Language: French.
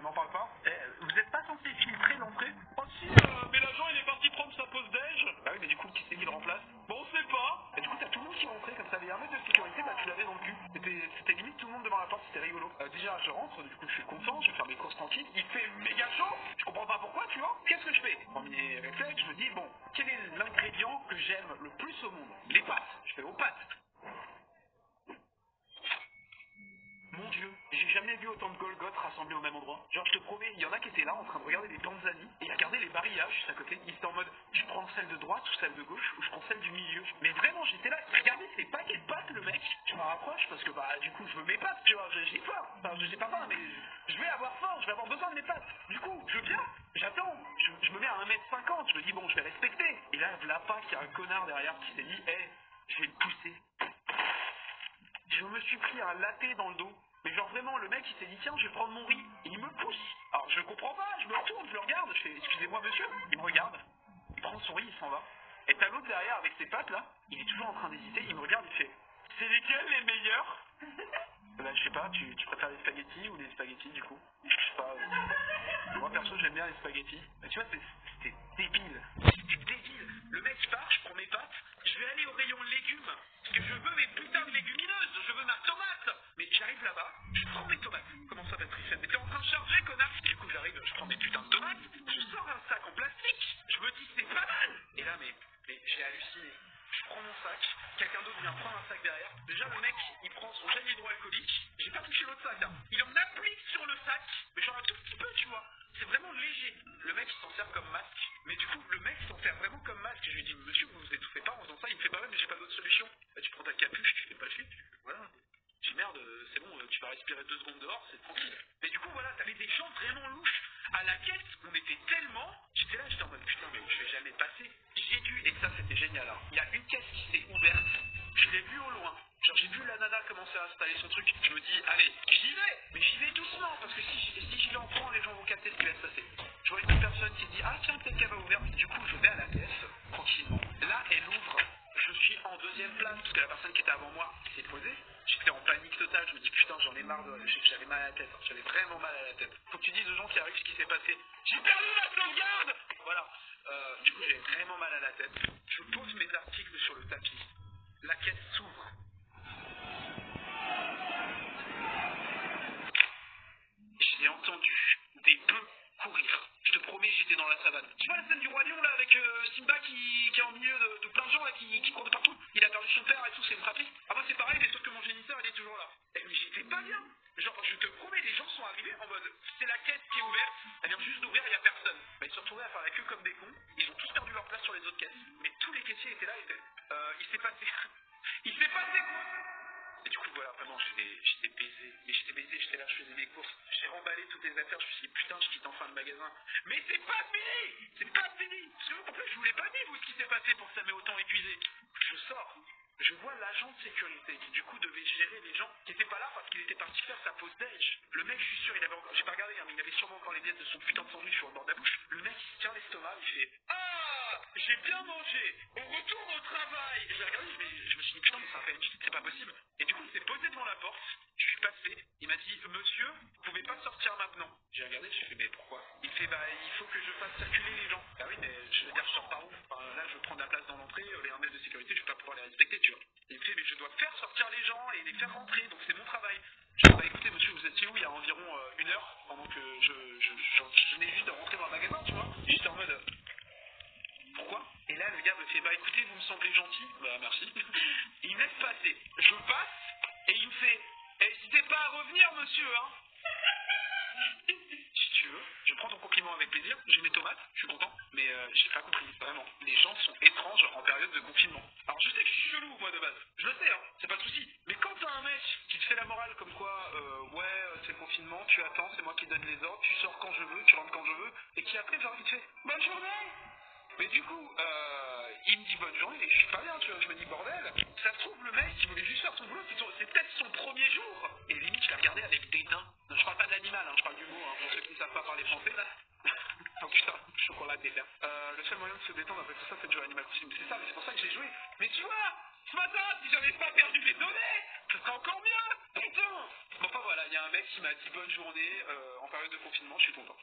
m'en parle pas. Vous êtes pas censé filtrer l'entrée? Oh si, mais l'agent il est parti prendre sa pause déj. Bah oui, mais du coup, qui c'est qui le remplace? Bon, on sait pas. Et du coup, t'as tout le monde qui rentrait comme ça, il y a un mec de sécurité, bah tu l'avais dans le cul. C'était limite tout le monde devant la porte, c'était rigolo. Déjà, je rentre, du coup, je suis content, je vais faire mes courses tranquilles. Il fait méga chaud, je comprends pas pourquoi, tu vois. Qu'est-ce que je fais? Premier réflexe, je me dis, bon, quel est l'ingrédient que j'aime le plus au monde? Les pâtes. Je fais aux pâtes. Mon Dieu, j'ai jamais vu autant de Golgoth rassemblés au même endroit. Genre, je te promets, il y en a qui étaient là en train de regarder les Tanzanie et ils regardaient les barillages juste à côté. Ils étaient en mode, je prends celle de droite ou celle de gauche ou je prends celle du milieu. Mais vraiment, j'étais là, regardez ces paquets de pâtes, le mec. Je me rapproche parce que, bah, du coup, je veux mes pâtes, tu vois. J'ai peur. Enfin, j'ai pas faim, mais je vais avoir faim, je vais avoir besoin de mes pâtes. Du coup, je viens, j'attends. Je me mets à 1m50, je me dis, bon, je vais respecter. Et là, voilà pas qu'il y a un connard derrière qui s'est dit, hé, je vais le pousser. Je me suis pris un latte dans le dos. Mais genre vraiment, le mec il s'est dit tiens, je vais prendre mon riz. Et il me pousse. Alors je comprends pas, je me retourne, je le regarde, je fais excusez-moi monsieur. Il me regarde, il prend son riz, il s'en va. Et t'as l'autre derrière avec ses pattes là, il est toujours en train d'hésiter, il me regarde, il fait c'est lesquels les meilleurs? Là je sais pas, tu préfères les spaghettis ou les spaghettis du coup? Je sais pas. Moi perso j'aime bien les spaghettis. Mais tu vois, c'était débile. C'était débile. Le mec part, je prends mes pâtes, je vais aller au rayon légumes. Parce que je veux mes putains de légumineuses, je veux ma tomate. Mais j'arrive là-bas, je prends mes tomates. Comment ça, Patricia? Mais t'es en train de charger, connard. Du coup j'arrive, je prends mes putains de tomates, je sors un sac en plastique. Je me dis c'est pas mal. Et là mais j'ai halluciné. Je prends mon sac, quelqu'un d'autre vient prendre un sac derrière. Déjà le mec, il prend son gel hydroalcoolique. J'ai pas touché l'autre sac, hein. Il en applique sur le sac, mais genre un tout petit peu, tu vois. C'est vraiment léger. Le mec, il s'en sert comme masque. Mais du coup, le mec s'en sert vraiment comme masque. Je lui dis, monsieur, vous vous étouffez pas en faisant ça? Il me fait, bah ouais, mais j'ai pas d'autre solution. Bah, tu prends ta capuche, tu fais pas le shit, voilà. Je dis, merde, c'est bon, tu vas respirer 2 secondes dehors, c'est tranquille. Mais du coup, voilà, t'avais des gens vraiment louches. À la caisse, on était tellement. J'étais là, j'étais en mode, putain, mais je vais jamais passer. J'ai dû, et ça, c'était génial, hein. Il y a une caisse qui s'est ouverte. Je l'ai vue au loin. Genre, j'ai vu la nana commencer à installer son truc. Je me dis, allez, j'y vais. Mais j'y vais doucement, parce que si j'y vais en courant, les gens vont capter ce qui va se passer. Je vois une personne qui dit, ah tiens, peut-être qu'elle va ouvrir. Du coup, je vais à la caisse, tranquillement. Là, elle ouvre. Je suis en deuxième place, parce que la personne qui était avant moi s'est posée. J'étais en panique totale, je me dis putain j'en ai marre, j'avais mal à la tête, j'avais vraiment mal à la tête. Faut que tu dises aux gens qui arrivent ce qui s'est passé. J'ai perdu la sauvegarde. Voilà, du coup j'ai vraiment mal à la tête. Je pose mes articles sur le tapis. La caisse s'ouvre. J'ai entendu des bœufs courir. Je te promets, j'étais dans la savane. Tu vois la scène du Roi Lion là avec Simba qui est en milieu de plein de gens là qui courent de partout? Il a perdu son père et tout, c'est une pratique. Ah bah c'est pareil, mais sauf que mon géniteur il est toujours là. Eh, mais j'étais pas bien. Genre, je te promets, les gens sont arrivés en mode c'est la caisse qui est ouverte, elle vient juste d'ouvrir, il y a personne. Bah, ils se sont retrouvés à faire la queue comme des cons. Ils ont tous perdu leur place sur les autres caisses. Mais tous les caissiers étaient là et étaient. Il s'est passé. Il s'est passé quoi? Et du coup, voilà, vraiment, j'étais baisé. Mais j'étais baisé, j'étais là, je faisais mes courses. J'ai remballé toutes les affaires, je me suis dit, putain, je quitte enfin le magasin. Mais c'est pas fini! C'est pas fini! Parce que en plus, je vous l'ai pas dit, vous, ce qui s'est passé pour que ça m'ait autant épuisé. Je sors. Je vois l'agent de sécurité qui, du coup, devait gérer les gens qui étaient pas là parce qu'il était parti faire sa pause déj. Le mec, je suis sûr, il avait encore, j'ai pas regardé, hein, mais il avait sûrement encore les miettes de son putain de sandwich sur le bord de la bouche. Le mec, il se tient l'estomac, il fait, ah! J'ai bien mangé! On retourne au travail! Et j'ai regardé, je me suis dit, putain, mais ça va pas être vite, c'est pas possible. Et du coup, il s'est posé devant la porte, je suis passé, il m'a dit, monsieur, vous pouvez pas sortir maintenant. J'ai regardé, je fais, mais pourquoi? Il fait, bah, il faut que je fasse circuler les gens. Bah oui, mais je veux dire, je sors par où? Enfin, là, je prends de la place dans l'entrée, les 1 mètre de sécurité, je vais pas pouvoir les respecter, tu vois. Il me fait, mais je dois faire sortir les gens et les faire rentrer, donc c'est mon travail. Je dis, bah écoutez, monsieur, vous étiez où il y a environ 1 heure, pendant que je venais juste de rentrer dans le magasin, tu vois. J'étais en mode, pourquoi? Et là, le gars me fait, bah écoutez, vous me semblez gentil. Bah merci. Il me laisse passer. Je passe, et il me fait, n'hésitez pas à revenir, monsieur, hein. Si tu veux, je prends ton compliment avec plaisir, j'ai mes tomates, je suis content, mais j'ai pas compris, vraiment. Les gens sont étranges en période de confinement. Alors je sais que je suis chelou, moi, de base. Je le sais, hein, c'est pas de souci. Mais quand t'as un mec qui te fait la morale comme quoi, c'est le confinement, tu attends, c'est moi qui donne les ordres, tu sors quand je veux, tu rentres quand je veux, et qui après, genre, il te fait, bonne journée. Mais du coup, il me dit bonne journée, et je suis pas bien, tu vois, je me dis bordel, ça se trouve le mec qui voulait juste faire son boulot, c'est peut-être son premier jour. Et limite, je l'ai regardé avec dédain. Non, je parle pas de l'animal, hein, je parle du mot, hein, pour ceux qui ne savent pas parler français, là. Oh putain, chocolat dédain. Le seul moyen de se détendre après tout ça, c'est de jouer à Animal Crossing. C'est ça, mais c'est pour ça que j'ai joué. Mais tu vois, ce matin, si j'avais pas perdu les données, ce serait encore mieux. Putain. Bon, enfin voilà, il y a un mec qui m'a dit bonne journée en période de confinement, je suis content.